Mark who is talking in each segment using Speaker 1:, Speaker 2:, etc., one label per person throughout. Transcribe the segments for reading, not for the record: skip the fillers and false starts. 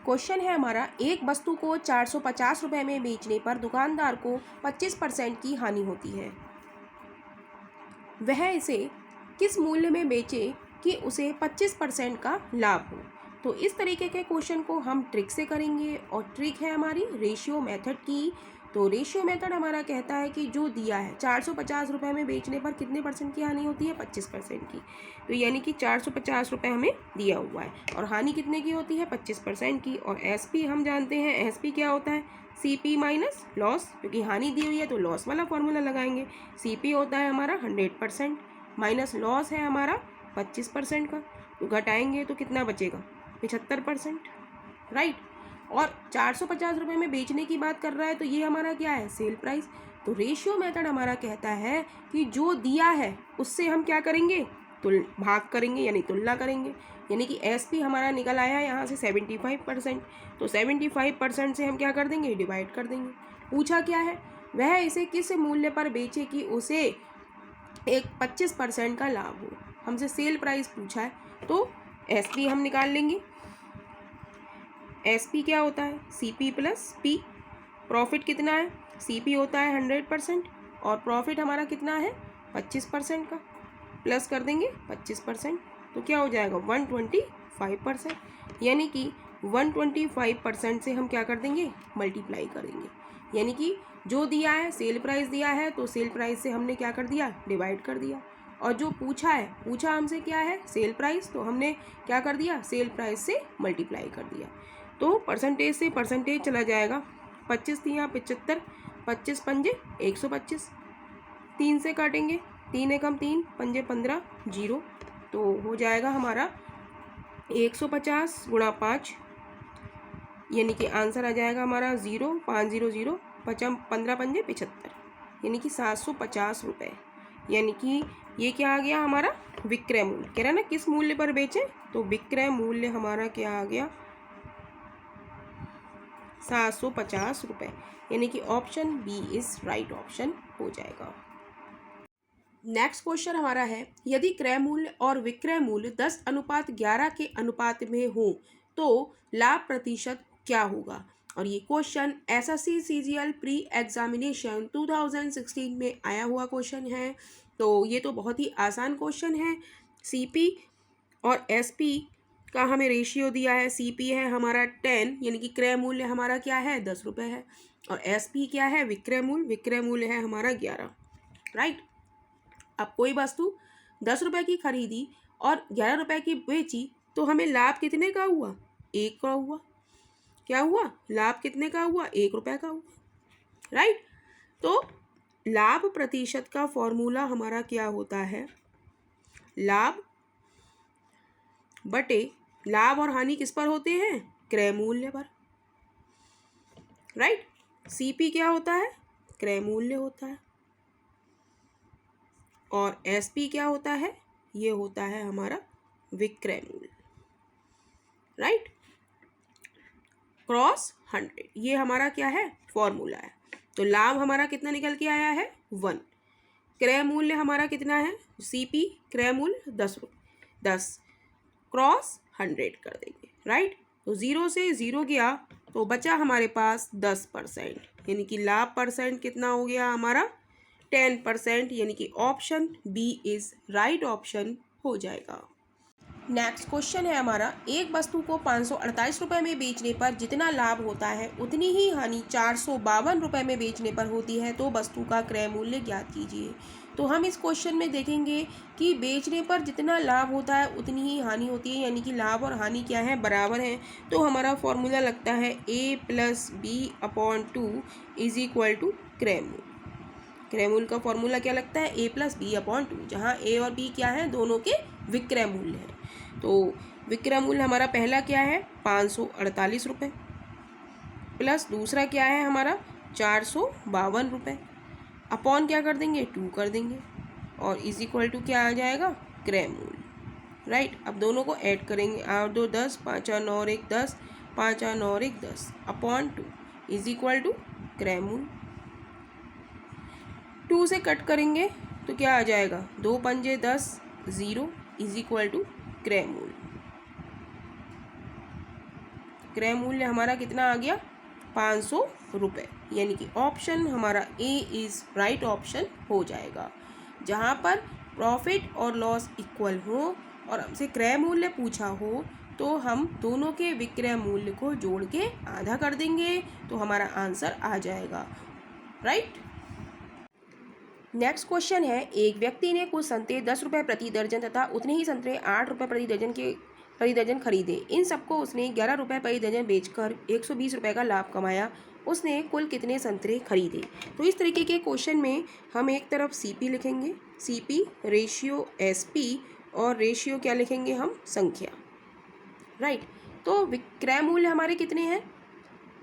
Speaker 1: Question है हमारा, एक वस्तु को 450 रुपये में बेचने पर दुकानदार को 25% की हानि होती है। वह इसे किस मूल्य में बेचे कि उसे 25% का लाभ हो। तो इस तरीके के क्वेश्चन को हम ट्रिक से करेंगे और ट्रिक है हमारी रेशियो मेथड की। तो रेशियो मेथड हमारा कहता है कि जो दिया है 450 रुपये में बेचने पर कितने परसेंट की हानि होती है, 25% की। तो यानी कि 450 रुपये हमें दिया हुआ है और हानि कितने की होती है, 25% की। और एसपी हम जानते हैं, एसपी क्या होता है, सीपी माइनस लॉस, क्योंकि हानि दी हुई है तो लॉस वाला फॉर्मूला लगाएंगे। सीपी होता है हमारा 100% माइनस लॉस है हमारा 25% का, तो घटाएंगे तो कितना बचेगा, 75%, राइट। और 450 रुपये में बेचने की बात कर रहा है तो ये हमारा क्या है, सेल प्राइस। तो रेशियो मेथड हमारा कहता है कि जो दिया है उससे हम क्या करेंगे, भाग करेंगे यानी तुलना करेंगे। यानी कि एसपी हमारा निकल आया यहाँ से 75%, तो 75% से हम क्या कर देंगे, डिवाइड कर देंगे। पूछा क्या है, वह इसे किस मूल्य पर बेचे कि उसे एक 25% का लाभ हो। हमसे सेल प्राइस पूछा है तो एसपी हम निकाल लेंगे। एसपी क्या होता है, सीपी प्लस पी। प्रॉफिट कितना है, सीपी होता है 100% और प्रॉफिट हमारा कितना है, 25% का, प्लस कर देंगे 25%, तो क्या हो जाएगा 125%। यानी कि 125% से हम क्या कर देंगे, मल्टीप्लाई करेंगे। यानी कि जो दिया है सेल प्राइस दिया है तो सेल प्राइस से हमने क्या कर दिया, डिवाइड कर दिया। और जो पूछा है, पूछा हमसे क्या है, सेल प्राइस, तो हमने क्या कर दिया, सेल प्राइस से मल्टीप्लाई कर दिया। तो परसेंटेज से परसेंटेज चला जाएगा, 25 तिया 75, 25 पंजे 125, 3 से काटेंगे, 3 एकम 3, पंजे 15, 0, तो हो जाएगा हमारा 150 गुणा 5, यानी कि आंसर आ जाएगा हमारा 0, 500, 15 पंजे 75, यानी कि 750 रुपये। यानी कि ये क्या आ गया हमारा, विक्रय मूल्य। कह रहा है ना किस मूल्य पर बेचें, तो विक्रय मूल्य हमारा क्या आ गया, 750 रुपये। यानी कि option B is right option हो जाएगा। नेक्स्ट क्वेश्चन हमारा है, यदि क्रय मूल्य और विक्रय मूल्य 10:11 के अनुपात में हो तो लाभ प्रतिशत क्या होगा। और ये question SSC CGL pre examination 2016 में आया हुआ क्वेश्चन है। तो ये तो बहुत ही आसान क्वेश्चन है। सीपी और एसपी का हमें रेशियो दिया है, सीपी है हमारा 10, यानी कि क्रय मूल्य हमारा क्या है, 10 रुपये है, और एसपी क्या है, विक्रय मूल्य है हमारा 11, राइट। अब कोई वस्तु 10 रुपये की खरीदी और 11 रुपये की बेची तो हमें लाभ कितने का हुआ, 1 का हुआ। क्या हुआ, लाभ कितने का हुआ, 1 रुपये का हुआ, राइट। तो लाभ प्रतिशत का फॉर्मूला हमारा क्या होता है, लाभ बटे, लाभ और हानि किस पर होते हैं, क्रय मूल्य पर, राइट। सीपी क्या होता है, क्रय मूल्य होता है, और एसपी क्या होता है, ये होता है हमारा विक्रय मूल्य, राइट। क्रॉस 100, ये हमारा क्या है, फॉर्मूला है। तो लाभ हमारा कितना निकल के आया है, 1। क्रय मूल्य हमारा कितना है, सीपी क्रय मूल्य 10 क्रॉस 100 कर देंगे, राइट। तो 0 से 0 गया तो बचा हमारे पास 10%, यानी कि लाभ परसेंट कितना हो गया हमारा, 10%, यानी कि option B is right option हो जाएगा। नेक्स्ट क्वेश्चन है हमारा, एक वस्तु को 548 रुपये में बेचने पर जितना लाभ होता है उतनी ही हानि 452 रुपये में बेचने पर होती है, तो वस्तु का क्रय मूल्य ज्ञात कीजिए। तो हम इस क्वेश्चन में देखेंगे कि बेचने पर जितना लाभ होता है उतनी ही हानि होती है, यानी कि लाभ और हानि क्या है, बराबर है। तो हमारा फॉर्मूला लगता है A+B/2 इज इक्वल टू क्रय मूल्य। क्रय मूल्य का फॉर्मूला क्या लगता है, A+B/2, जहाँ A और B क्या है, दोनों के विक्रय मूल्य हैं। तो विक्रय मूल्य हमारा पहला क्या है, 548 रुपये, प्लस दूसरा क्या है हमारा 452 रुपये, अपॉन क्या कर देंगे, 2 कर देंगे, और इज इक्वल टू क्या आ जाएगा, क्रय मूल्य, राइट। अब दोनों को ऐड करेंगे, 8 2 10, 5 9 और 1 10, 5 9 और 1 10, अपॉन 2 इज इक्वल टू क्रय मूल्य। 2 से कट करेंगे तो क्या आ जाएगा, 2 पंजे 10, 0 इज इक्वल टू क्रय मूल्य। विक्रय मूल्य हमारा कितना आ गया 500 रुपये, यानी कि ऑप्शन हमारा ए इज़ राइट ऑप्शन हो जाएगा। जहाँ पर प्रॉफिट और लॉस इक्वल हो और हमसे क्रय मूल्य पूछा हो तो हम दोनों के विक्रय मूल्य को जोड़ के आधा कर देंगे तो हमारा आंसर आ जाएगा, राइट। नेक्स्ट क्वेश्चन है, एक व्यक्ति ने कुछ संतरे 10 रुपये प्रति दर्जन तथा उतने ही संतरे 8 रुपये प्रति दर्जन खरीदे। इन सबको उसने 11 रुपये प्रति दर्जन बेचकर 120 रुपये का लाभ कमाया। उसने कुल कितने संतरे खरीदे? तो इस तरीके के क्वेश्चन में हम एक तरफ CP लिखेंगे, CP रेशियो SP, और रेशियो क्या लिखेंगे हम? संख्या, राइट। तो विक्रय मूल्य हमारे कितने हैं?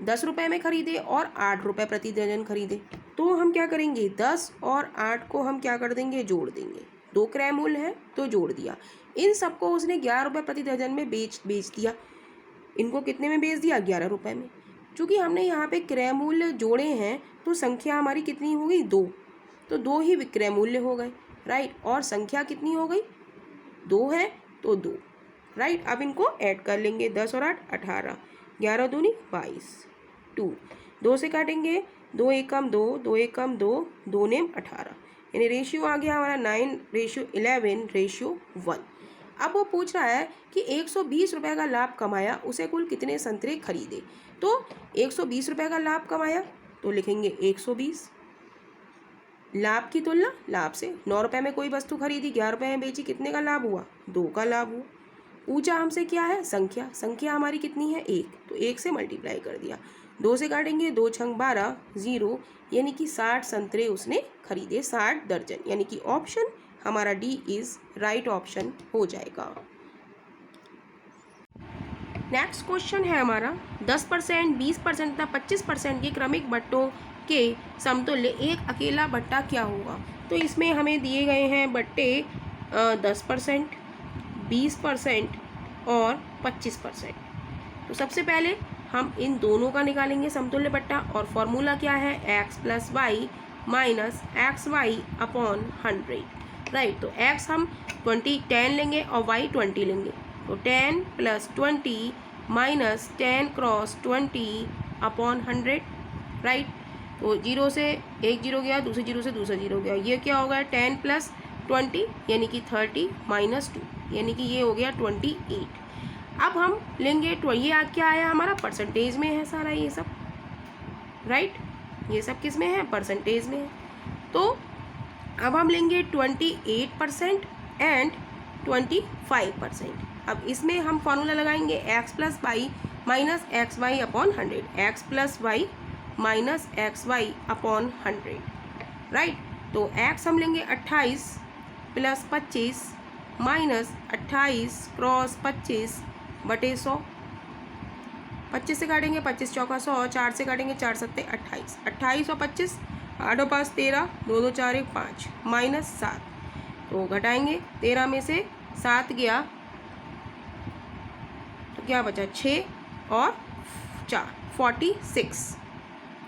Speaker 1: 10 रुपये में खरीदे और 8 रुपये प्रति दर्जन खरीदे। तो हम क्या करेंगे, 10 और 8 को हम क्या कर देंगे, जोड़ देंगे। 2 क्रय मूल्य है तो जोड़ दिया। इन सबको उसने 11 रुपये प्रति दर्जन में बेच दिया। इनको कितने में बेच दिया? 11 रुपये में। चूँकि हमने यहाँ पे क्रय मूल्य जोड़े हैं तो संख्या हमारी कितनी हो गई? 2। तो 2 ही विक्रय मूल्य हो गए, राइट। और संख्या कितनी हो गई? 2 है तो 2, राइट। अब इनको ऐड कर लेंगे, 10 और 8 18, 11 दूनी 22, 2 2 से काटेंगे, 2 एकम 2, 2 एकम 2, 2 नेम 18, यानी रेशियो आ गया हमारा 9:11:1। अब वो पूछ रहा है कि 120 रुपये का लाभ कमाया, उसे कुल कितने संतरे खरीदे। तो 120 रुपये का लाभ कमाया तो लिखेंगे 120, लाभ की तुलना लाभ से। 9 रुपये में कोई वस्तु खरीदी, 11 रुपये में बेची, कितने का लाभ हुआ? 2 का लाभ हुआ। पूछा हमसे क्या है? संख्या। संख्या हमारी कितनी है? 1, तो 1 से मल्टीप्लाई कर दिया। 2 से काटेंगे, 2 छंग 12, 0, यानी कि 60 संतरे उसने खरीदे, 60 दर्जन, यानी कि ऑप्शन हमारा D इज़ राइट ऑप्शन हो जाएगा। नेक्स्ट क्वेश्चन है हमारा, 10%, 20% तथा 25% के क्रमिक बट्टों के समतुल्य एक अकेला बट्टा क्या होगा? तो इसमें हमें दिए गए हैं बट्टे 10%, 20% और 25%। तो सबसे पहले हम इन दोनों का निकालेंगे समतुल्य बट्टा, और फॉर्मूला क्या है? x + y minus XY upon 100, right. तो x हम 10 लेंगे और y 20 लेंगे, तो 10 + 20 माइनस 10 × 20 अपॉन 100, राइट। तो 0 से एक 0 गया, दूसरे 0 से दूसरा 0 गया, ये क्या हो गया? 10 + 20 यानी कि 30 माइनस 2, यानी कि ये हो गया 28। अब हम लेंगे ये क्या आया हमारा? परसेंटेज में है सारा ये सब, राइट। ये सब किस में है? परसेंटेज में है। तो अब हम लेंगे 28% एंड 25%। अब इसमें हम फॉर्मूला लगाएंगे x + y minus XY upon 100, x + y minus XY upon 100, right. तो x हम लेंगे 28 + 25 माइनस 28 × 25 बटे 100, 25 से काटेंगे, 25 चौका 100, 4 से काटेंगे, 4 सत्ते 28, 28 और 25, 8 और 5 13, 2 2 4 1 5 माइनस 7। तो घटाएंगे, 13 में से 7 गया तो क्या बचा? 6 और 4 46,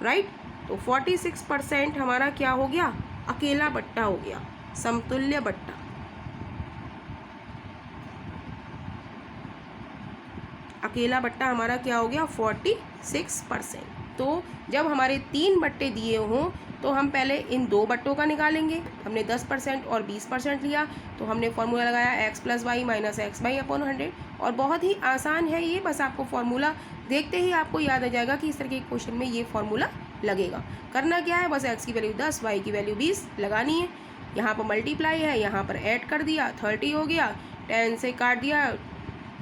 Speaker 1: राइट। तो 46% हमारा क्या हो गया? अकेला बट्टा हो गया, समतुल्य बट्टा। अकेला बट्टा हमारा क्या हो गया? 46%। तो जब हमारे 3 बट्टे दिए हों तो हम पहले इन 2 बट्टों का निकालेंगे। हमने 10% और 20% लिया तो हमने फॉर्मूला लगाया x + y minus XY upon 100, और बहुत ही आसान है ये, बस आपको फॉर्मूला देखते ही आपको याद आ जाएगा कि इस तरह के क्वेश्चन में ये फॉर्मूला लगेगा। करना क्या है? बस x की वैल्यू 10, y की वैल्यू 20 लगानी है। यहाँ पर मल्टीप्लाई है, यहाँ पर ऐड कर दिया, 30 हो गया, 10 से काट दिया,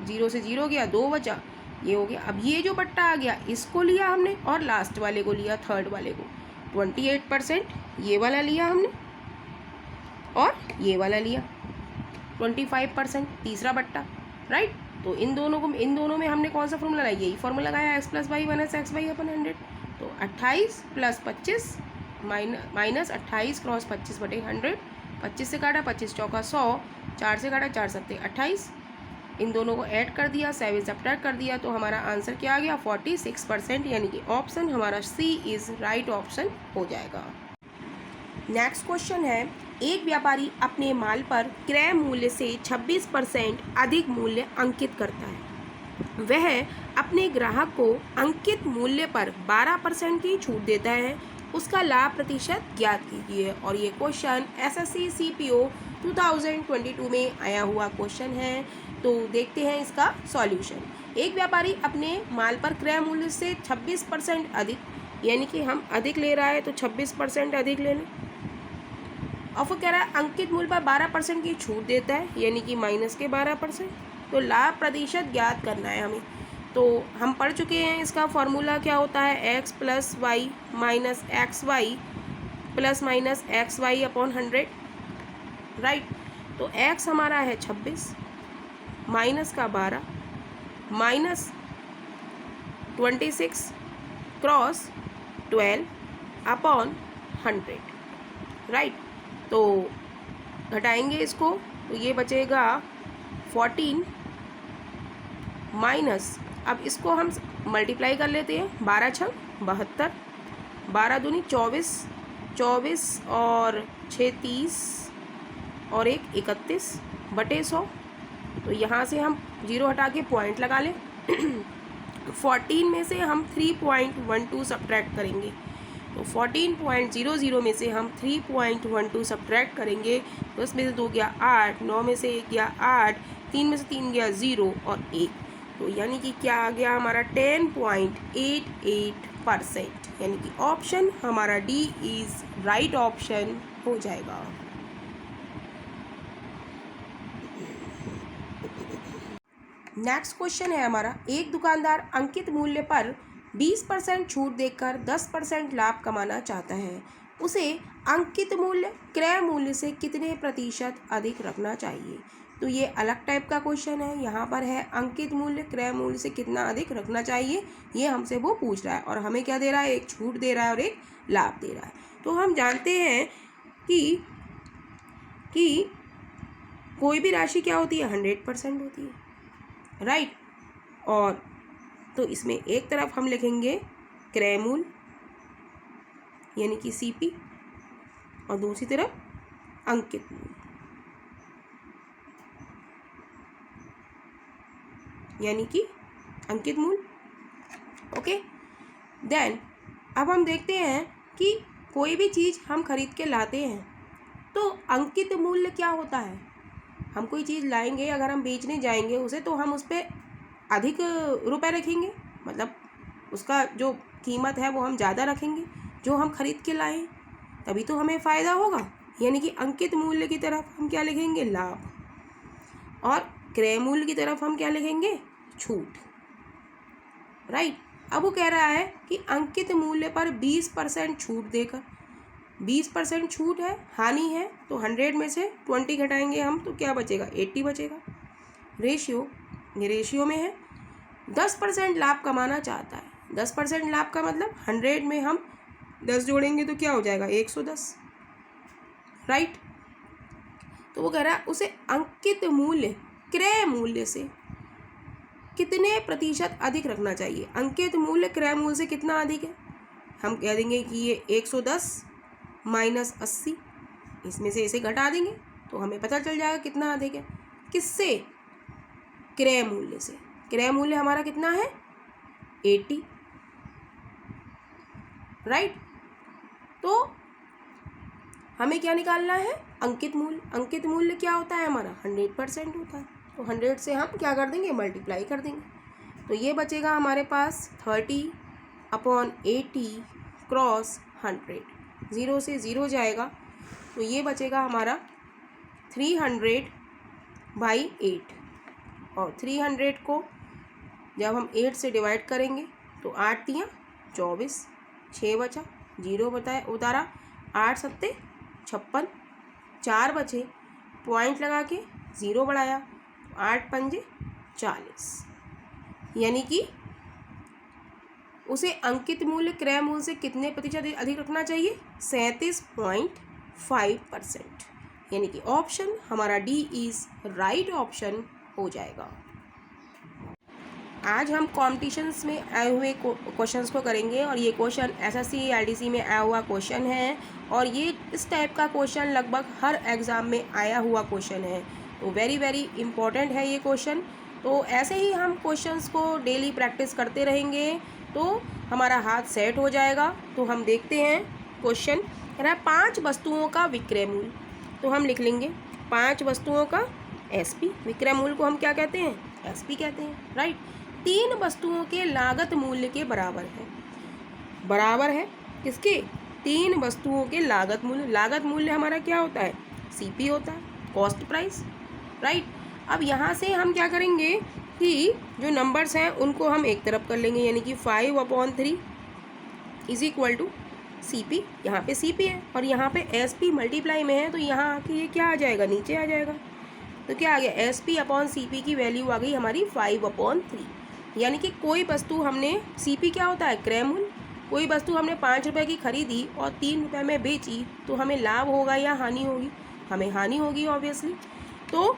Speaker 1: 0 से 0 गया, 2 बचा, ये हो गया। अब ये जो बट्टा आ गया इसको लिया हमने और लास्ट वाले को लिया, थर्ड वाले को। 28% ये वाला लिया हमने और ये वाला लिया, 25% तीसरा बट्टा, राइट। तो इन दोनों में हमने कौन सा फॉर्मूला लगाया? यही फॉर्मूला लगाया, x + y minus XY upon 100। तो 28 + 25 माइनस 28 × 25 बटे 100, 25 से काटा, 25 चौका 100, 4 से काटा, 4 सत्ते 28, इन दोनों को ऐड कर दिया, 7 सब्ट्रैक्ट कर दिया, तो हमारा आंसर क्या आ गया? 46%, यानी कि ऑप्शन हमारा C इज़ राइट ऑप्शन हो जाएगा। नेक्स्ट क्वेश्चन है, एक व्यापारी अपने माल पर क्रय मूल्य से 26% अधिक मूल्य अंकित करता है। वह अपने ग्राहक को अंकित मूल्य पर 12% की छूट देता है, उसका लाभ प्रतिशत ज्ञात कीजिए। और ये क्वेश्चन SSC CPO 2022 में आया हुआ क्वेश्चन है। तो देखते हैं इसका सॉल्यूशन। एक व्यापारी अपने माल पर क्रय मूल्य से 26% अधिक, यानी कि हम अधिक ले रहा है तो 26% अधिक ले लें। और फिर कह रहा है अंकित मूल्य पर 12% की छूट देता है, यानी कि माइनस के 12%। तो लाभ प्रतिशत ज्ञात करना है हमें। तो हम पढ़ चुके हैं इसका फॉर्मूला क्या होता है, x + y minus XY plus minus XY upon 100, right. तो x हमारा है 26 माइनस का 12 माइनस 26 क्रॉस 12 अपॉन 100, राइट। तो घटाएंगे इसको तो ये बचेगा 14 माइनस, अब इसको हम मल्टीप्लाई कर लेते हैं, 12 × 72, 12 दूनी 24, 24 और 6 30 और 1 31 बटे 100। तो यहाँ से हम 0 हटा के पॉइंट लगा लें। 14 में से हम 3.12 सब्ट्रैक्ट करेंगे, तो 14.00 में से हम 3.12 सब्ट्रैक्ट करेंगे। 10 में से 2 गया 8, 9 में से 1 गया 8, 3 में से 3 गया 0 और 1। तो यानी कि क्या आ गया हमारा 10.88%, यानी कि ऑप्शन हमारा डी इज़ राइट ऑप्शन हो जाएगा। नेक्स्ट क्वेश्चन है हमारा, एक दुकानदार अंकित मूल्य पर 20% छूट देकर 10% लाभ कमाना चाहता है, उसे अंकित मूल्य क्रय मूल्य से कितने प्रतिशत अधिक रखना चाहिए। तो ये अलग टाइप का क्वेश्चन है। यहाँ पर है अंकित मूल्य क्रय मूल्य से कितना अधिक रखना चाहिए, ये हमसे वो पूछ रहा है और हमें क्या दे रहा है, एक छूट दे रहा है और एक लाभ दे रहा है। तो हम जानते हैं कि कोई भी राशि क्या होती है, 100% होती है, राइट। और तो इसमें एक तरफ हम लिखेंगे क्रय मूल्य यानी कि CP और दूसरी तरफ अंकित मूल्य यानी कि अंकित मूल्य। ओके, देन अब हम देखते हैं कि कोई भी चीज़ हम खरीद के लाते हैं तो अंकित मूल्य क्या होता है। हम कोई चीज़ लाएंगे, अगर हम बेचने जाएंगे उसे, तो हम उस पर अधिक रुपए रखेंगे, मतलब उसका जो कीमत है वो हम ज़्यादा रखेंगे जो हम खरीद के लाएं, तभी तो हमें फ़ायदा होगा। यानी कि अंकित मूल्य की तरफ हम क्या लिखेंगे, लाभ, और क्रय मूल्य की तरफ हम क्या लिखेंगे, छूट, राइट। अब वो कह रहा है कि अंकित मूल्य पर 20% छूट देकर, 20% छूट है, हानि है, तो 100 में से 20 घटाएंगे हम तो क्या बचेगा, 80 बचेगा। रेशियो, ये रेशियो में है। 10% लाभ कमाना चाहता है, 10% लाभ का मतलब 100 में हम 10 जोड़ेंगे तो क्या हो जाएगा, 110, राइट। तो वो कह रहा है उसे अंकित मूल्य क्रय मूल्य से कितने प्रतिशत अधिक रखना चाहिए। अंकित मूल्य क्रय मूल्य से कितना अधिक है, हम कह देंगे कि ये 110 माइनस 80, इसमें से इसे घटा देंगे तो हमें पता चल जाएगा कितना अधिक है। किससे, क्रय मूल्य से। क्रय मूल्य हमारा कितना है, 80, राइट। तो हमें क्या निकालना है, अंकित मूल्य। अंकित मूल्य क्या होता है हमारा, 100% होता है, तो 100 से हम क्या कर देंगे, मल्टीप्लाई कर देंगे। तो ये बचेगा हमारे पास 30/80 क्रॉस 100, 0 से 0 जाएगा तो ये बचेगा हमारा 300/8, और 300 को जब हम 8 से डिवाइड करेंगे तो 8 तियाँ 24, 6 बचा, 0 बताया उतारा, 8 सत्ते 56, 4 बचे, पॉइंट लगा के 0 बढ़ाया, 8 पंजे 40, यानी कि उसे अंकित मूल्य क्रय मूल्य से कितने प्रतिशत अधिक रखना चाहिए, 37.5%, यानी कि ऑप्शन हमारा डी इज़ राइट ऑप्शन हो जाएगा। आज हम कॉम्पिटिशन्स में आए हुए क्वेश्चंस को करेंगे और ये क्वेश्चन SSC LDC में आया हुआ क्वेश्चन है और ये इस टाइप का क्वेश्चन लगभग हर एग्ज़ाम में आया हुआ क्वेश्चन है, तो वेरी वेरी इम्पॉर्टेंट है ये क्वेश्चन। तो ऐसे ही हम क्वेश्चंस को डेली प्रैक्टिस करते रहेंगे तो हमारा हाथ सेट हो जाएगा। तो हम देखते हैं क्वेश्चन कह रहा है 5 वस्तुओं का विक्रय मूल्य। तो हम लिख लेंगे 5 वस्तुओं का एसपी, विक्रय मूल्य को हम क्या कहते हैं, एसपी कहते हैं, राइट। 3 वस्तुओं के लागत मूल्य के बराबर है, बराबर है किसके, 3 वस्तुओं के लागत मूल्य। लागत मूल्य हमारा क्या होता है, सीपी होता है, कॉस्ट प्राइस, राइट। अब यहाँ से हम क्या करेंगे कि जो नंबर्स हैं उनको हम एक तरफ कर लेंगे, यानी कि 5/3 इज इक्वल टू सीपी। यहाँ पे सीपी है और यहाँ पे एसपी मल्टीप्लाई में है, तो यहाँ आके ये क्या आ जाएगा, नीचे आ जाएगा। तो क्या आ गया, SP/CP की वैल्यू आ गई हमारी 5/3। यानी कि कोई वस्तु हमने, सीपी क्या होता है, क्रय मूल्य। कोई वस्तु हमने 5 रुपये की खरीदी और 3 रुपये में बेची तो हमें लाभ होगा या हानि होगी, हमें हानि होगी ऑब्वियसली। तो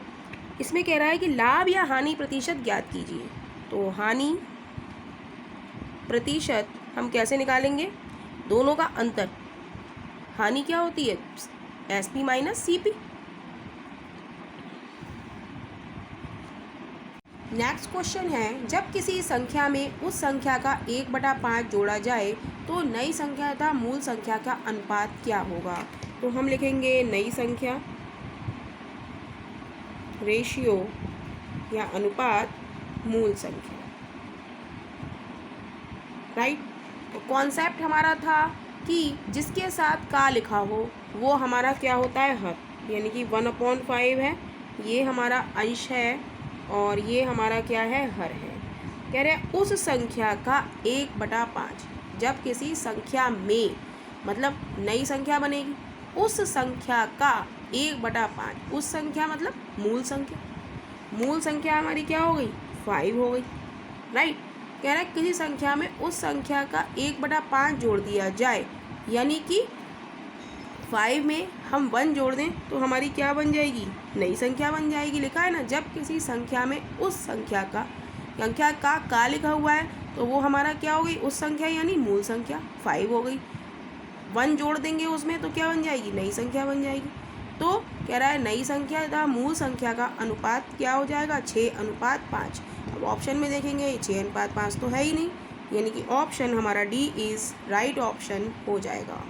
Speaker 1: इसमें कह रहा है कि लाभ या हानि प्रतिशत ज्ञात कीजिए। तो हानि प्रतिशत हम कैसे निकालेंगे, दोनों का अंतर, हानि क्या होती है, SP minus CP। Next question है, जब किसी संख्या में उस संख्या का 1/5 जोड़ा जाए तो नई संख्या तथा मूल संख्या का अनुपात क्या होगा। तो हम लिखेंगे नई संख्या, रेशियो या अनुपात मूल संख्या, राइट। तो कॉन्सेप्ट हमारा था कि जिसके साथ का लिखा हो वो हमारा क्या होता है, हर, यानी कि 1/5 है, ये हमारा अंश है और ये हमारा क्या है, हर है। कह रहे हैं उस संख्या का 1/5, जब किसी संख्या में, मतलब नई संख्या बनेगी, उस संख्या का 1/5, उस संख्या मतलब मूल संख्या, मूल संख्या हमारी क्या हो गई, 5 हो गई, राइट। कह रहा है किसी संख्या में उस संख्या का 1/5 जोड़ दिया जाए, यानी कि 5 में हम 1 जोड़ दें तो हमारी क्या बन जाएगी, नई संख्या बन जाएगी। लिखा है ना, जब किसी संख्या में उस संख्या का लिखा हुआ है तो वो हमारा क्या हो गई, उस संख्या यानी मूल संख्या 5 हो गई। 1 जोड़ देंगे उसमें तो क्या बन जाएगी, नई संख्या बन जाएगी। तो कह रहा है नई संख्या तथा मूल संख्या का अनुपात क्या हो जाएगा, 6:5। अब ऑप्शन में देखेंगे 6:5 तो है ही नहीं, यानी कि ऑप्शन हमारा डी इज़ राइट ऑप्शन हो जाएगा।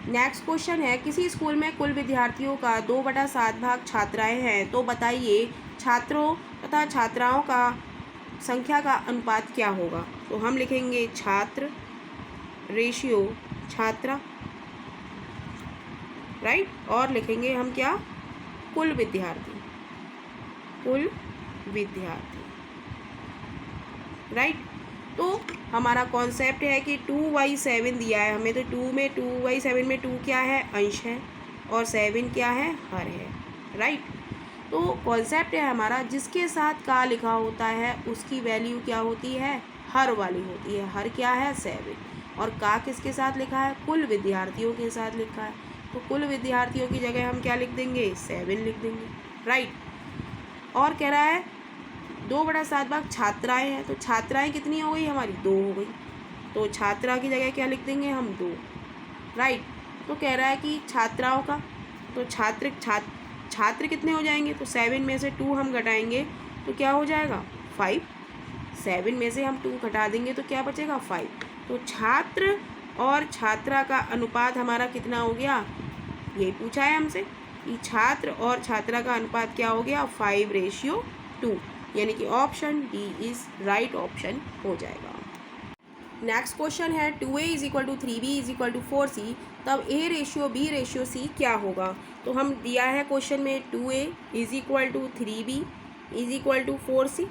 Speaker 1: नेक्स्ट क्वेश्चन है, किसी स्कूल में कुल विद्यार्थियों का 2/7 भाग छात्राएं हैं, तो बताइए छात्रों तथा छात्राओं का संख्या का अनुपात क्या होगा। तो हम लिखेंगे छात्र, रेशियो छात्रा, राइट, और लिखेंगे हम क्या, कुल विद्यार्थी, कुल विद्यार्थी, राइट। तो हमारा कॉन्सेप्ट है कि 2/7 दिया है हमें, तो 2/7 में 2 क्या है, अंश है, और 7 क्या है, हर है, राइट। तो कॉन्सेप्ट है हमारा, जिसके साथ का लिखा होता है उसकी वैल्यू क्या होती है, हर वाली होती है। हर क्या है, 7, और का किसके साथ लिखा है, कुल विद्यार्थियों के साथ लिखा है, तो कुल विद्यार्थियों की जगह हम क्या लिख देंगे, 7 लिख देंगे, राइट। और कह रहा है 2/7 भाग छात्राएं हैं, तो छात्राएं कितनी हो गई हमारी, 2 हो गई, तो छात्रा की जगह क्या लिख देंगे हम, 2, राइट। तो कह रहा है कि छात्राओं का, तो छात्र कितने हो जाएंगे, तो 7 में से 2 हम घटाएंगे तो क्या हो जाएगा, 5। 7 में से हम 2 घटा देंगे तो क्या बचेगा, 5। तो छात्र और छात्रा का अनुपात हमारा कितना हो गया, यही पूछा है हमसे कि छात्र और छात्रा का अनुपात क्या हो गया, 5:2, यानी कि option D is right option हो जाएगा। नेक्स्ट क्वेश्चन है 2a = 3b = 4c, तब A:B:C क्या होगा। तो हम दिया है क्वेश्चन में 2a = 3b = 4c,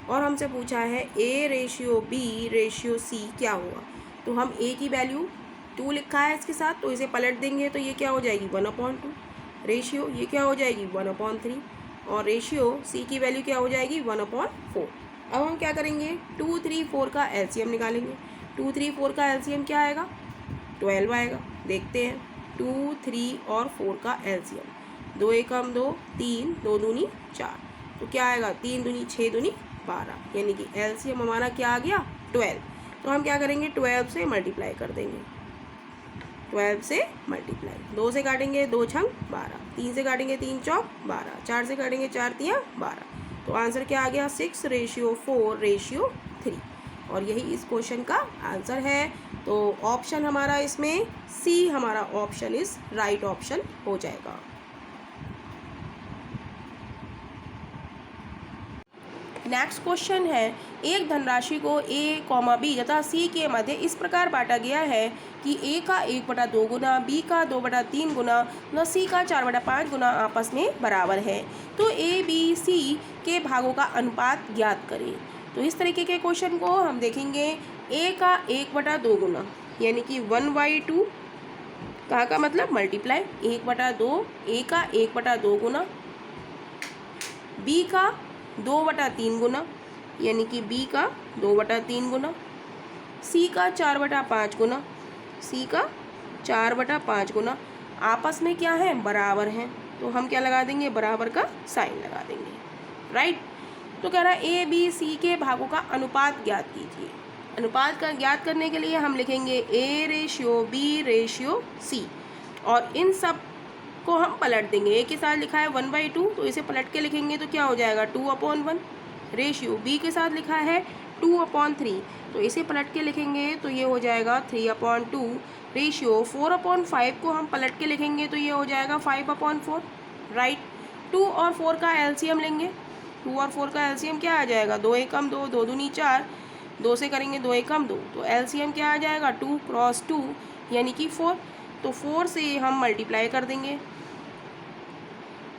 Speaker 1: और हमसे पूछा है A:B:C क्या होगा। तो हम a की वैल्यू 2 लिखा है इसके साथ, तो इसे पलट देंगे तो ये क्या हो जाएगी, 1/2, रेशियो ये क्या हो जाएगी, 1/3, और रेशियो सी की वैल्यू क्या हो जाएगी, 1/4। अब हम क्या करेंगे, 2, 3, 4 का एलसीएम निकालेंगे। 2, 3, 4 का एलसीएम क्या आएगा, 12 आएगा। देखते हैं 2, 3 और 4 का एलसीएम, 2 एकम 2, 3, 2 दूनी 4, तो क्या आएगा, 3 दूनी 6 दूनी 12, यानी कि एलसीएम हमारा क्या आ गया, 12। तो हम क्या करेंगे, 12 से मल्टीप्लाई कर देंगे, 12 से मल्टीप्लाई, 2 से काटेंगे 2 छंग 12, 3 से काटेंगे 3 चौक 12, 4 से काटेंगे 4 तियाँ 12, तो आंसर क्या आ गया 6:4:3 और यही इस क्वेश्चन का आंसर है। तो ऑप्शन हमारा इसमें सी हमारा ऑप्शन इज राइट ऑप्शन हो जाएगा। नेक्स्ट क्वेश्चन है, एक धनराशि को ए कॉमा बी तथा सी के मध्य इस प्रकार बांटा गया है कि ए का 1/2 गुना, बी का 2/3 गुना व सी का 4/5 गुना आपस में बराबर है। तो ए बी सी के भागों का अनुपात ज्ञात करें। तो इस तरीके के क्वेश्चन को हम देखेंगे। ए का 1/2 गुना यानी कि 1/2 का मतलब मल्टीप्लाई 1/2, ए का 1/2 गुना, बी का 2/3 गुना यानी कि बी का 2/3 गुना, सी का 4/5 गुना, सी का 4/5 गुना आपस में क्या है बराबर हैं। तो हम क्या लगा देंगे बराबर का साइन लगा देंगे, राइट। तो कह रहा है ए बी सी के भागों का अनुपात ज्ञात कीजिए। अनुपात का ज्ञात करने के लिए हम लिखेंगे A/B/C और इन सब को हम पलट देंगे। ए के साथ लिखा है 1/2 तो इसे पलट के लिखेंगे तो क्या हो जाएगा 2/1। रेशियो बी के साथ लिखा है 2/3 तो इसे पलट के लिखेंगे तो ये हो जाएगा 3/2। रेशियो 4/5 को हम पलट के लिखेंगे तो ये हो जाएगा 5/4, राइट। 2 और 4 का एलसीएम लेंगे। 2 और 4 का एलसीएम क्या आ जाएगा 2 एकम 2, 2 दूनी 4, 2 से करेंगे 2 एकम 2 तो एलसीएम क्या आ जाएगा 2 × 2 यानी कि 4। तो 4 से हम मल्टीप्लाई कर देंगे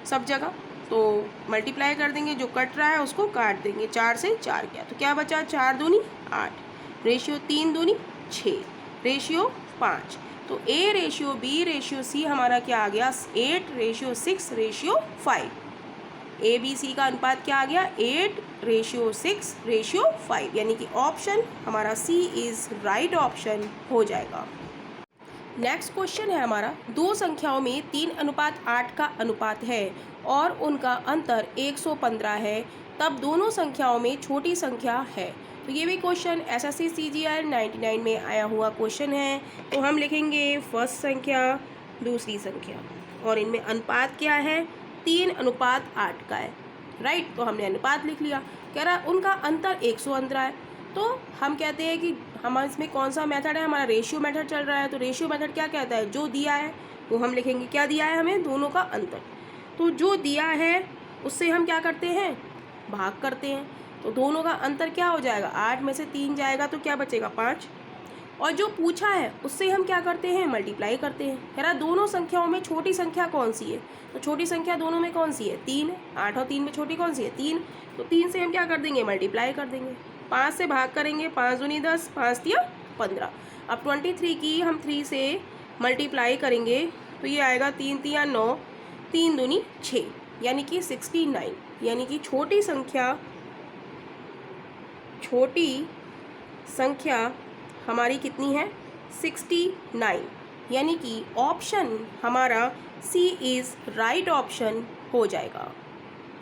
Speaker 1: सब जगह, तो मल्टीप्लाई कर देंगे, जो कट रहा है उसको काट देंगे। 4 से 4 गया तो क्या बचा 4 दूनी 8, रेशियो 3 दूनी 6, रेशियो 5। तो A/B/C हमारा क्या आ गया 8:6:5। ABC का अनुपात क्या आ गया 8:6:5 यानी कि ऑप्शन हमारा सी इज राइट ऑप्शन हो जाएगा। नेक्स्ट क्वेश्चन है हमारा, दो संख्याओं में 3:8 का अनुपात है और उनका अंतर 115 है, तब दोनों संख्याओं में छोटी संख्या है। तो ये भी क्वेश्चन SSC CGL 99 में आया हुआ क्वेश्चन है। तो हम लिखेंगे फर्स्ट संख्या दूसरी संख्या और इनमें अनुपात क्या है 3:8 का है, राइट। तो हमने अनुपात लिख लिया। कह रहा है उनका अंतर 115 है। तो हम कहते हैं कि हमारे इसमें कौन सा मेथड है हमारा रेशियो मेथड चल रहा है। तो रेशियो मेथड क्या कहता है जो दिया है वो हम लिखेंगे, क्या दिया है हमें दोनों का अंतर। तो जो दिया है उससे हम क्या करते हैं भाग करते हैं। तो दोनों का अंतर क्या हो जाएगा 8 में से 3 जाएगा तो क्या बचेगा 5 और जो पूछा है उससे हम क्या करते हैं मल्टीप्लाई करते हैं। कह रहा दोनों संख्याओं में छोटी संख्या कौन सी है। तो छोटी संख्या दोनों में कौन सी है 3 है। 8 और 3 में छोटी कौन सी है 3। तो 3 से हम क्या कर देंगे मल्टीप्लाई कर देंगे। 5 से भाग करेंगे 5 दूनी 10, 5 तिया 15। अब 23 की हम 3 से मल्टीप्लाई करेंगे तो ये आएगा 3 तिया 9, 3 दूनी 6 यानी कि 69। यानी कि छोटी संख्या हमारी कितनी है 69 यानी कि ऑप्शन हमारा सी इज़ राइट ऑप्शन हो जाएगा,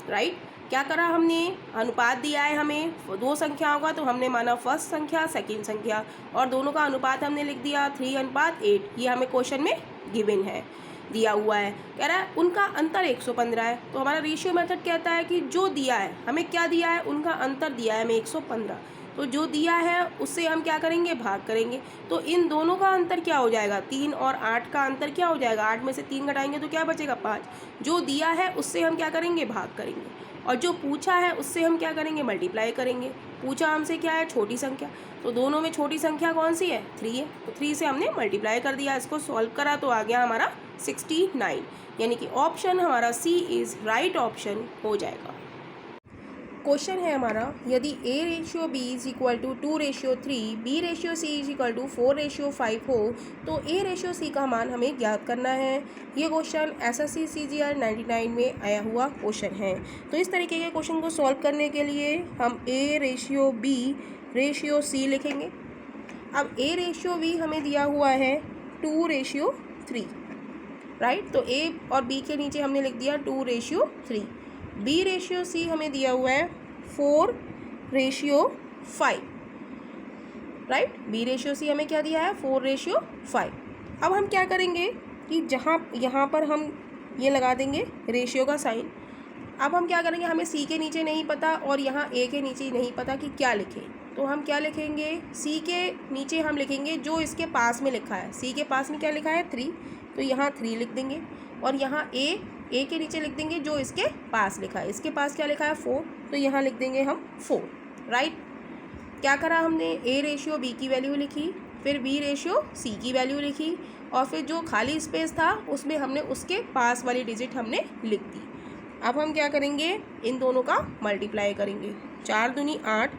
Speaker 1: राइट। क्या करा हमने अनुपात दिया है हमें दो संख्याओं का तो हमने माना फर्स्ट संख्या सेकंड संख्या और दोनों का अनुपात हमने लिख दिया 3:8। ये हमें क्वेश्चन में गिवन है दिया हुआ है। कह रहा है उनका अंतर 115 है। तो हमारा रेशियो मेथड कहता है कि जो दिया है हमें क्या दिया है उनका अंतर दिया है हमें 115। तो जो दिया है उससे हम क्या करेंगे भाग करेंगे। तो इन दोनों का अंतर क्या हो जाएगा 3 और 8 का अंतर क्या हो जाएगा 8 में से 3 घटाएंगे तो क्या बचेगा 5। जो दिया है उससे हम क्या करेंगे भाग करेंगे और जो पूछा है उससे हम क्या करेंगे मल्टीप्लाई करेंगे। पूछा हमसे क्या है छोटी संख्या तो दोनों में छोटी संख्या कौन सी है 3 है। तो 3 से हमने मल्टीप्लाई कर दिया, इसको सॉल्व करा तो आ गया हमारा 69 यानी कि ऑप्शन हमारा सी इज़ राइट ऑप्शन हो जाएगा। क्वेश्चन है हमारा, यदि A/B is equal to 2:3, B/C is equal to 4:5 हो तो A/C का मान हमें ज्ञात करना है। ये क्वेश्चन SSC CGL 99 में आया हुआ क्वेश्चन है। तो इस तरीके के क्वेश्चन को सॉल्व करने के लिए हम A/B/C लिखेंगे। अब A/B हमें दिया हुआ है 2:3, राइट। तो A और B के नीचे हमने लिख दिया 2:3। B/C हमें दिया हुआ है 4:5, राइट। B/C हमें क्या दिया है 4:5। अब हम क्या करेंगे कि यहाँ पर हम ये लगा देंगे रेशियो का साइन अब हम क्या करेंगे, हमें सी के नीचे नहीं पता और यहाँ ए के नीचे नहीं पता कि क्या लिखें, तो हम क्या लिखेंगे, सी के नीचे हम लिखेंगे जो इसके पास में लिखा है। सी के पास में क्या लिखा है 3, तो यहाँ 3 लिख देंगे और यहाँ ए के नीचे लिख देंगे जो इसके पास लिखा है। इसके पास क्या लिखा है 4, तो यहाँ लिख देंगे हम 4। राइट, क्या करा हमने, ए रेशियो बी की वैल्यू लिखी, फिर बी रेशियो सी की वैल्यू लिखी और फिर जो खाली स्पेस था उसमें हमने उसके पास वाली डिजिट हमने लिख दी। अब हम क्या करेंगे, इन दोनों का मल्टीप्लाई करेंगे। 4 दूनी 8,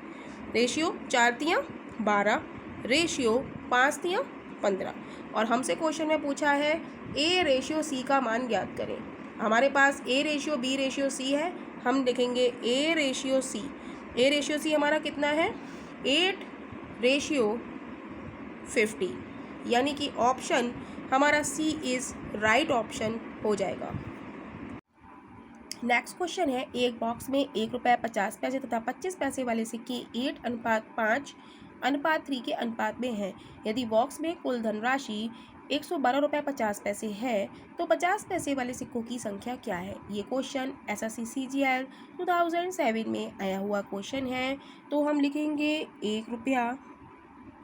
Speaker 1: रेशियो 4 तियाँ 12, रेशियो 5 तियाँ 15। और हमसे क्वेश्चन में पूछा है ए रेशियो सी का मान ज्ञात करें। हमारे पास A ratio B ratio C है, हम लिखेंगे ए रेशियो सी। ए रेशियो सी हमारा कितना है 8:50, यानी कि ऑप्शन हमारा सी इज़ राइट ऑप्शन हो जाएगा। नेक्स्ट क्वेश्चन है, एक बॉक्स में 1 रुपये 50 पैसे तथा 25 पैसे वाले सिक्के 8:5:3 के अनुपात में हैं। यदि बॉक्स में कुल धनराशि 112 रुपये 50 पैसे है तो 50 पैसे वाले सिक्कों की संख्या क्या है। ये क्वेश्चन SSC CGL 2007 में आया हुआ क्वेश्चन है। तो हम लिखेंगे 1 रुपया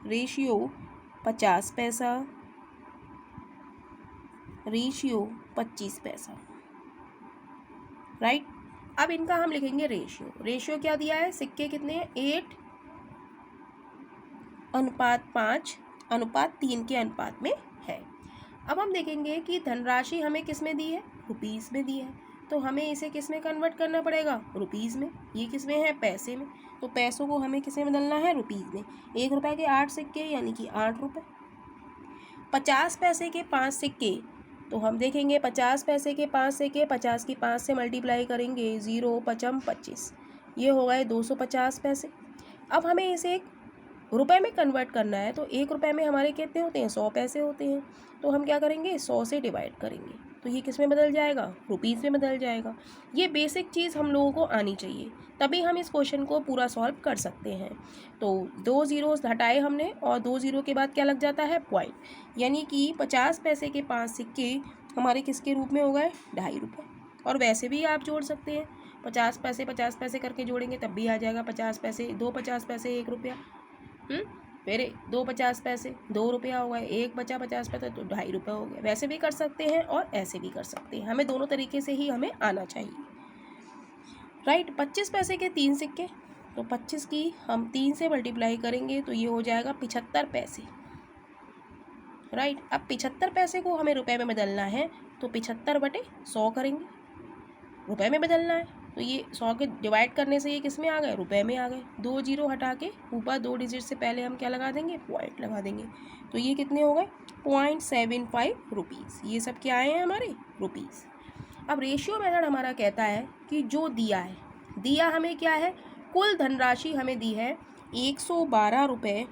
Speaker 1: रेशियो 50 पैसा रेशियो 25 पैसा। राइट, अब इनका हम लिखेंगे रेशियो क्या दिया है, सिक्के कितने हैं 8:5:3 के अनुपात में है। अब हम देखेंगे कि धनराशि हमें किस में दी है, रुपीज़ में दी है, तो हमें इसे किस में कन्वर्ट करना पड़ेगा, रुपीज़ में। ये किस में है, पैसे में, तो पैसों को हमें किस में बदलना है, रुपीज़ में। 1 रुपये के 8 सिक्के यानी कि 8 रुपये। 50 पैसे के 5 सिक्के, तो हम देखेंगे 50 पैसे के 5 सिक्के 50 की 5 से मल्टीप्लाई करेंगे, 0 5 25, ये हो गए 250 पैसे। अब हमें इसे एक रुपए में कन्वर्ट करना है, तो 1 रुपये में हमारे कितने होते हैं, 100 पैसे होते हैं। तो हम क्या करेंगे, 100 से डिवाइड करेंगे, तो ये किस में बदल जाएगा, रुपीज़ में बदल जाएगा। ये बेसिक चीज़ हम लोगों को आनी चाहिए, तभी हम इस क्वेश्चन को पूरा सॉल्व कर सकते हैं। तो 2 ज़ीरोस हटाए हमने और 2 ज़ीरो के बाद क्या लग जाता है, पॉइंट, यानी कि 50 पैसे के 5 सिक्के हमारे किसके रूप में हो गए, 2.5 रुपये। और वैसे भी आप जोड़ सकते हैं, 50 पैसे करके जोड़ेंगे तब भी आ जाएगा 50 पैसे, 2 50 पैसे 1 रुपया, फिर 2 50 पैसे 2 रुपया हो गए, 1 बचा 50 पैसे तो 2.5 रुपये हो गए। वैसे भी कर सकते हैं और ऐसे भी कर सकते हैं, हमें दोनों तरीके से ही हमें आना चाहिए। राइट, 25 पैसे के 3 सिक्के, तो 25 की हम 3 से मल्टीप्लाई करेंगे तो ये हो जाएगा 75 पैसे। राइट, अब 75 पैसे को हमें रुपए में बदलना है, तो 75/100 करेंगे, रुपए में बदलना है, तो ये 100 के डिवाइड करने से ये किस में आ गए, रुपए में आ गए। 2 ज़ीरो हटा के ऊपर 2 डिजिट से पहले हम क्या लगा देंगे, पॉइंट लगा देंगे, तो ये कितने हो गए 0.75 रुपीज़। ये सब क्या आए हैं हमारे, रुपीज़। अब रेशियो मेथड हमारा कहता है कि जो दिया हमें क्या है, कुल धनराशि हमें दी है 112 रुपये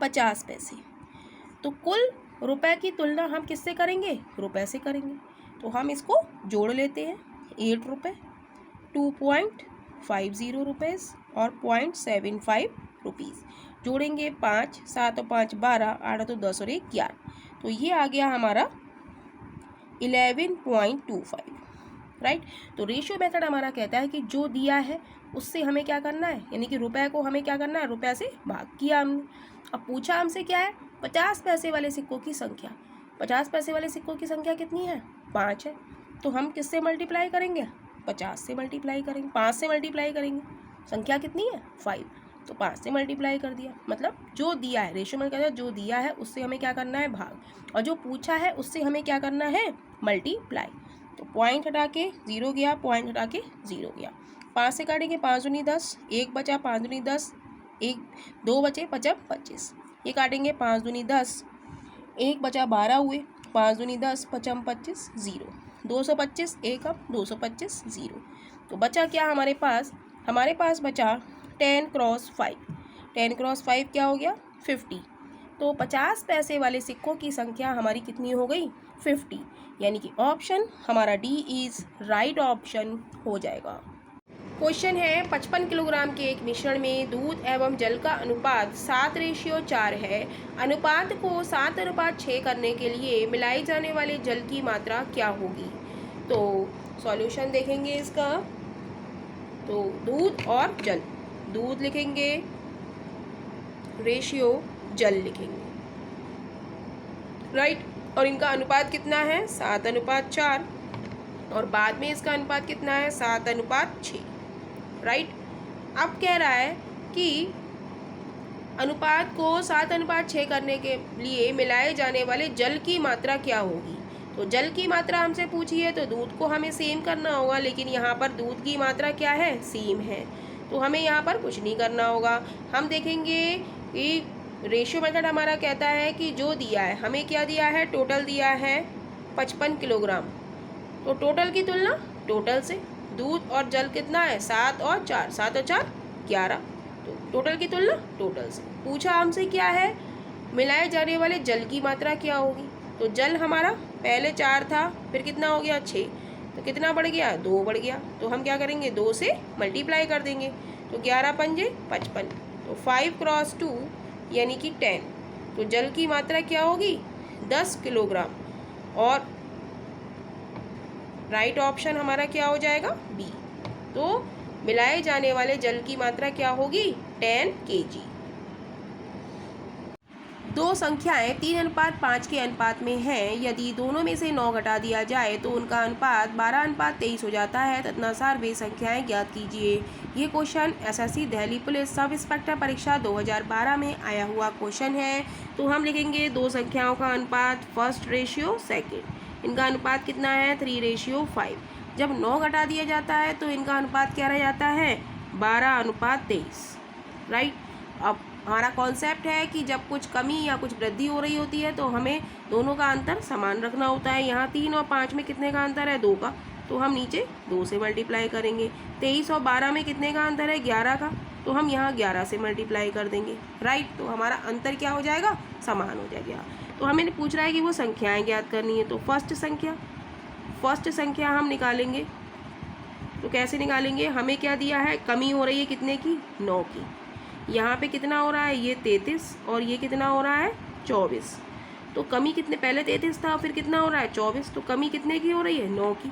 Speaker 1: 50 पैसे। तो कुल रुपए की तुलना हम किससे करेंगे, रुपए से करेंगे, तो हम इसको जोड़ लेते हैं। 8 रुपये 2.50 रुपीज़ और 0.75 रुपीज़ जोड़ेंगे, 5 7 और 5 12, 8 तो 10 और 1 11, तो ये आ गया हमारा 11.25। राइट, तो रेशियो मेथड हमारा कहता है कि जो दिया है उससे हमें क्या करना है, यानी कि रुपए को हमें क्या करना है, रुपए से भाग किया हमने। अब पूछा हमसे क्या है, 50 पैसे वाले सिक्कों की संख्या। 50 पैसे वाले सिक्कों की संख्या कितनी है, 5 है, तो हम किससे मल्टीप्लाई करेंगे, 50 से मल्टीप्लाई करेंगे, 5 से मल्टीप्लाई करेंगे, संख्या कितनी है 5, तो 5 से मल्टीप्लाई कर दिया। मतलब जो दिया है, रेशियो में कहता है जो दिया है उससे हमें क्या करना है, भाग, और जो पूछा है उससे हमें क्या करना है, मल्टीप्लाई। तो पॉइंट हटा के 0 गया, पॉइंट हटा के 0 गया, 5 से काटेंगे 5 दूनी 10, 1 बचा 5 दूनी 10, 1 2 बचे 5 25, ये काटेंगे 5 दूनी 10, 1 बचा 12 हुए, 5 दूनी 10 5 25 0, 225 1 अब 225 0, तो बचा क्या हमारे पास बचा 10 क्रॉस 5, 10 क्रॉस 5 क्या हो गया 50। तो 50 पैसे वाले सिक्कों की संख्या हमारी कितनी हो गई, 50, यानी कि ऑप्शन हमारा डी इज़ राइट ऑप्शन हो जाएगा। क्वेश्चन है, 55 किलोग्राम के एक मिश्रण में दूध एवं जल का अनुपात 7:4 है। अनुपात को 7:6 करने के लिए मिलाई जाने वाले जल की मात्रा क्या होगी। तो सॉल्यूशन देखेंगे इसका, तो दूध और जल, दूध लिखेंगे, रेशियो जल लिखेंगे, राइट। और इनका अनुपात कितना है 7:4, और बाद में इसका अनुपात कितना है 7:6, राइट। अब कह रहा है कि अनुपात को 7:6 करने के लिए मिलाए जाने वाले जल की मात्रा क्या होगी। तो जल की मात्रा हमसे पूछी है तो दूध को हमें सेम करना होगा, लेकिन यहाँ पर दूध की मात्रा क्या है, सेम है, तो हमें यहाँ पर कुछ नहीं करना होगा। हम देखेंगे कि रेशियो मेथड हमारा कहता है कि जो दिया है, हमें क्या दिया है, टोटल दिया है 55 किलोग्राम, तो टोटल की तुलना टोटल से, दूध और जल कितना है 7 और 4, 7 और 4 11, तो टोटल की तुलना टोटल से। पूछा हमसे क्या है, मिलाए जाने वाले जल की मात्रा क्या होगी। तो जल हमारा पहले 4 था, फिर कितना हो गया 6, तो कितना बढ़ गया 2 बढ़ गया, तो हम क्या करेंगे 2 से मल्टीप्लाई कर देंगे, तो 11 पंजे 55, तो 5 क्रॉस 2 यानी कि 10, तो जल की मात्रा क्या होगी 10 किलोग्राम, और राइट ऑप्शन हमारा क्या हो जाएगा बी। तो मिलाए जाने वाले जल की मात्रा क्या होगी 10 kg। दो संख्याएं 3:5 के अनुपात में हैं, यदि दोनों में से 9 घटा दिया जाए तो उनका अनुपात 12:23 हो जाता है, तदनुसार वे संख्याएं ज्ञात कीजिए। ये question SSC Delhi police sub inspector परीक्षा 2012 में आया हुआ क्वेश्चन है। तो हम लिखेंगे दो संख्याओं का अनुपात, फर्स्ट रेशियो सेकेंड, इनका अनुपात कितना है 3:5। जब 9 घटा दिया जाता है तो इनका अनुपात क्या रह जाता है 12:23, राइट। अब हमारा कॉन्सेप्ट है कि जब कुछ कमी या कुछ वृद्धि हो रही होती है तो हमें दोनों का अंतर समान रखना होता है। यहाँ 3 और 5 में कितने का अंतर है 2 का, तो हम नीचे 2 से मल्टीप्लाई करेंगे। 23 और 12 में कितने का अंतर है 11 का, तो हम यहाँ 11 से मल्टीप्लाई कर देंगे, राइट। तो हमारा अंतर क्या हो जाएगा, समान हो जाएगा। तो हमें पूछ रहा है कि वो संख्याएँ ज्ञात करनी है, तो फर्स्ट संख्या हम निकालेंगे। तो कैसे निकालेंगे, हमें क्या दिया है, कमी हो रही है कितने की 9 की। यहाँ पे कितना हो रहा है ये 33 और ये कितना हो रहा है 24, तो कमी कितने, पहले 33 था फिर कितना हो रहा है 24, तो कमी कितने की हो रही है 9 की।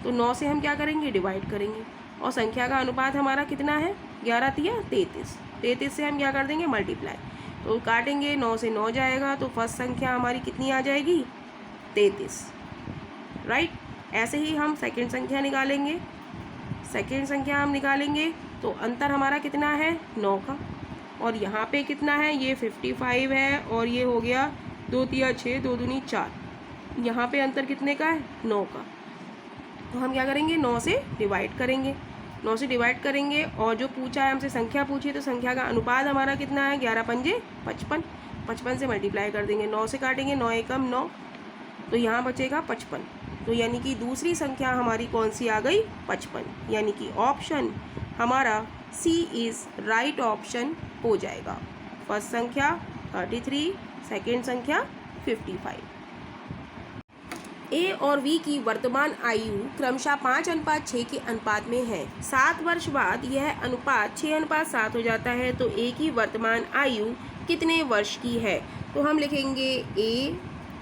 Speaker 1: तो 9 से हम क्या करेंगे डिवाइड करेंगे, और संख्या का अनुपात हमारा कितना है 11 तिया 33, 33 से हम क्या कर देंगे मल्टीप्लाई, तो काटेंगे 9 से 9 जाएगा, तो फर्स्ट संख्या हमारी कितनी आ जाएगी 33, राइट। ऐसे ही हम सेकेंड संख्या निकालेंगे, तो अंतर हमारा कितना है 9 का, और यहाँ पे कितना है ये 55 है, और ये हो गया 2 तिया 6, 2 दूनी 4, यहाँ पे अंतर कितने का है 9 का। तो हम क्या करेंगे 9 से डिवाइड करेंगे, और जो पूछा है हमसे संख्या पूछी है, तो संख्या का अनुपात हमारा कितना है 11 पंजे 55, 55 से मल्टीप्लाई कर देंगे, 9 से काटेंगे 9 एकम 9, तो यहाँ बचेगा 55। तो यानी कि दूसरी संख्या हमारी कौन सी आ गई 55, यानी कि ऑप्शन हमारा सी इज़ राइट ऑप्शन हो जाएगा। फर्स्ट संख्या 33, सेकेंड संख्या 55। ए और वी की वर्तमान आयु क्रमशः 5:6 के अनुपात में है। 7 वर्ष बाद यह अनुपात 6:7 हो जाता है, तो ए की वर्तमान आयु कितने वर्ष की है। तो हम लिखेंगे ए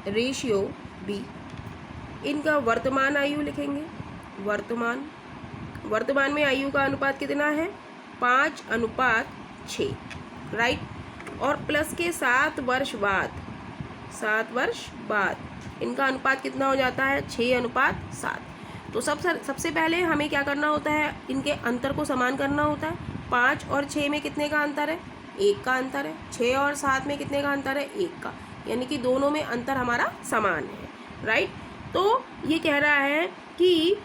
Speaker 1: रेशियो बी, इनका वर्तमान आयु लिखेंगे, वर्तमान में आयु का अनुपात कितना है 5:6, राइट। और प्लस के 7 वर्ष बाद इनका अनुपात कितना हो जाता है 6:7। तो सबसे पहले हमें क्या करना होता है, इनके अंतर को समान करना होता है। 5 और 6 में कितने का अंतर है 1 का अंतर है, 6 और 7 में कितने का अंतर है 1 का, यानी कि दोनों में अंतर हमारा समान है, राइट। तो ये कह रहा है कि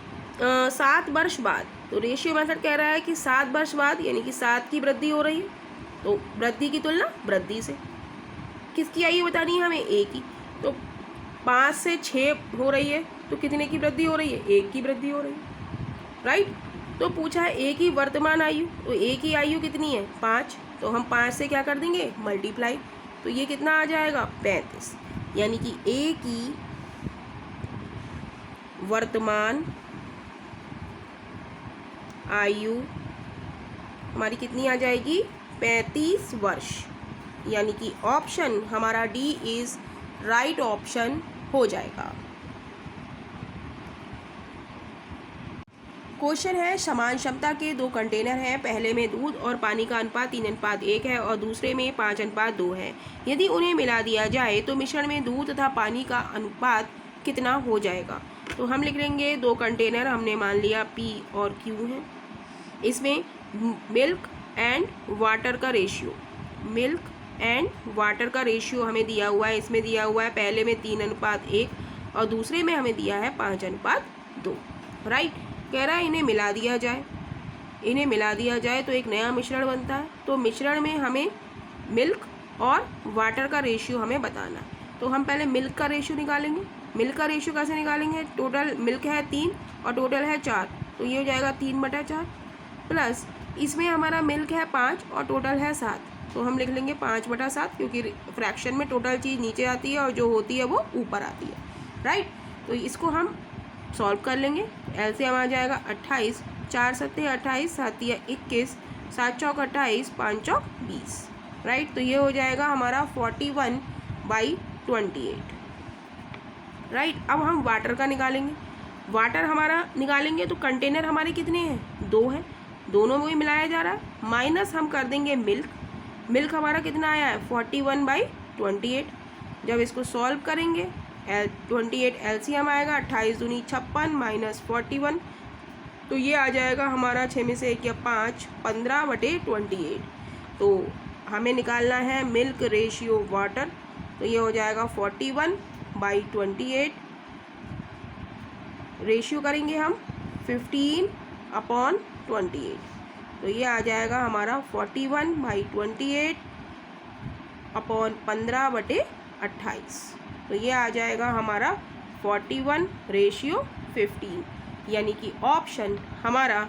Speaker 1: 7 वर्ष बाद, तो रेशियो मेथड कह रहा है कि 7 वर्ष बाद यानी कि 7 की वृद्धि हो रही है, तो वृद्धि की तुलना वृद्धि से। किसकी आयु बतानी है हमें ए की, तो 5 से 6 हो रही है, तो कितने की वृद्धि हो रही है 1 की वृद्धि हो रही है, राइट। तो पूछा है ए की वर्तमान आयु, तो ए की आयु कितनी है 5, तो हम 5 से क्या कर देंगे मल्टीप्लाई, तो ये कितना आ जाएगा 35, यानी कि ए की वर्तमान आयु हमारी कितनी आ जाएगी 35 वर्ष, यानी कि ऑप्शन हमारा डी इज़ राइट ऑप्शन हो जाएगा। क्वेश्चन है समान क्षमता के दो कंटेनर हैं। पहले में दूध और पानी का अनुपात 3:1 है और दूसरे में 5:2 है। यदि उन्हें मिला दिया जाए तो मिश्रण में दूध तथा पानी का अनुपात कितना हो जाएगा। तो हम लिख लेंगे दो कंटेनर हमने मान लिया P और Q है। इसमें मिल्क एंड वाटर का रेशियो, मिल्क एंड वाटर का रेशियो हमें दिया हुआ है। इसमें दिया हुआ है पहले में 3:1 और दूसरे में हमें दिया है 5:2। राइट, कह रहा है इन्हें मिला दिया जाए, इन्हें मिला दिया जाए तो एक नया मिश्रण बनता है। तो मिश्रण में हमें मिल्क और वाटर का रेशियो हमें बताना है। तो हम पहले मिल्क का रेशियो निकालेंगे। मिल्क का रेशियो कैसे निकालेंगे, टोटल मिल्क है 3 और टोटल है 4, तो ये हो जाएगा 3/4 प्लस इसमें हमारा मिल्क है 5 और टोटल है 7, तो हम लिख लेंगे 5/7 क्योंकि फ्रैक्शन में टोटल चीज़ नीचे आती है और जो होती है वो ऊपर आती है। राइट, तो इसको हम सॉल्व कर लेंगे। एलसीएम आ जाएगा 28, 4 सत्ते 28, 7 या 21, 7 चौक 28, 5 चौक 20। राइट, तो ये हो जाएगा हमारा 41/28। राइट, अब हम वाटर का निकालेंगे। वाटर हमारा निकालेंगे तो कंटेनर हमारे कितने हैं, 2 हैं, दोनों में मिलाया जा रहा है। माइनस हम कर देंगे मिल्क, मिल्क हमारा कितना आया है 41/28। जब इसको सॉल्व करेंगे 28 एलसीएम आएगा, 28 दूनी 56 माइनस 41, तो ये आ जाएगा हमारा 6 में से 1 या 5, 15/28। तो हमें निकालना है मिल्क रेशियो वाटर, तो ये हो जाएगा 41/28। रेशियो करेंगे हम 15/28, तो ये आ जाएगा हमारा 41/28 अपॉन 15/28, तो ये आ जाएगा हमारा 41:15, यानी कि ऑप्शन हमारा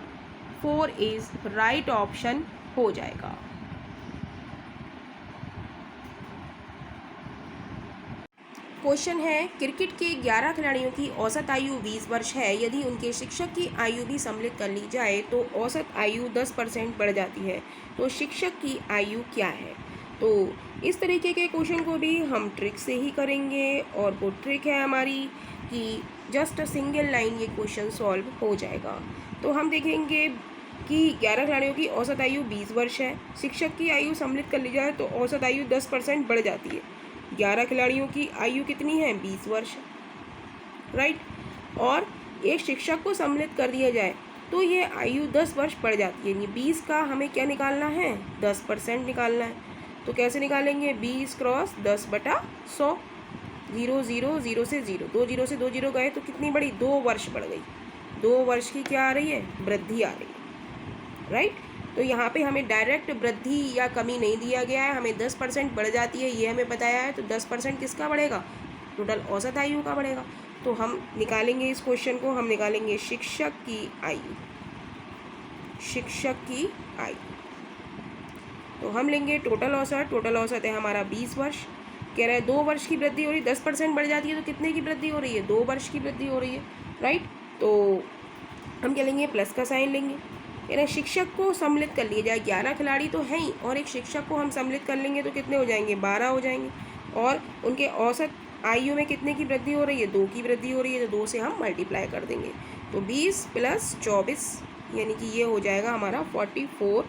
Speaker 1: 4 इज राइट ऑप्शन हो जाएगा। क्वेश्चन है क्रिकेट के 11 खिलाड़ियों की औसत आयु 20 वर्ष है। यदि उनके शिक्षक की आयु भी सम्मिलित कर ली जाए तो औसत आयु 10% बढ़ जाती है। तो शिक्षक की आयु क्या है। तो इस तरीके के क्वेश्चन को भी हम ट्रिक से ही करेंगे और वो ट्रिक है हमारी कि जस्ट अ सिंगल लाइन ये क्वेश्चन सॉल्व हो जाएगा। तो हम देखेंगे कि 11 खिलाड़ियों की औसत आयु 20 वर्ष है। शिक्षक की आयु सम्मिलित कर ली जाए तो औसत आयु 10% बढ़ जाती है। 11 खिलाड़ियों की आयु कितनी है, 20 वर्ष। राइट, और एक शिक्षक को सम्मिलित कर दिया जाए तो ये आयु 10 वर्ष बढ़ जाती है। 20 का हमें क्या निकालना है, 10% निकालना है। तो कैसे निकालेंगे, 20 क्रॉस 10/100, 0 0 0 से 0, 2 0 से 2 0 गए तो कितनी बढ़ी, 2 वर्ष बढ़ गई। 2 वर्ष की क्या आ रही है, वृद्धि आ रही है। राइट, तो यहाँ पे हमें डायरेक्ट वृद्धि या कमी नहीं दिया गया है, हमें 10% बढ़ जाती है ये हमें बताया है। तो 10% किसका बढ़ेगा, टोटल औसत आयु का बढ़ेगा। तो हम निकालेंगे इस क्वेश्चन को, हम निकालेंगे शिक्षक की आयु, शिक्षक की आयु। तो हम लेंगे टोटल औसत, टोटल औसत है हमारा 20 वर्ष। कह रहा है 2 वर्ष की वृद्धि हो रही है, 10% बढ़ जाती है तो कितने की वृद्धि हो रही है, 2 वर्ष की वृद्धि हो रही है। राइट, तो हम क्या लेंगे, प्लस का साइन लेंगे। यानी शिक्षक को सम्मिलित कर लिया जाए, 11 खिलाड़ी तो हैं ही और एक शिक्षक को हम सम्मिलित कर लेंगे तो कितने हो जाएंगे, 12 हो जाएंगे। और उनके औसत आयु में कितने की वृद्धि हो रही है, 2 की वृद्धि हो रही है, तो 2 से हम मल्टीप्लाई कर देंगे। तो 20 + 24 यानी कि ये हो जाएगा हमारा 44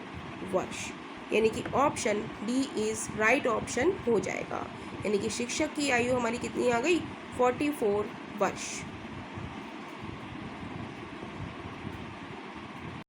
Speaker 1: वर्ष, यानी कि option D is right option हो जाएगा। यानी कि शिक्षक की आयु हमारी कितनी आ गई, 44 वर्ष।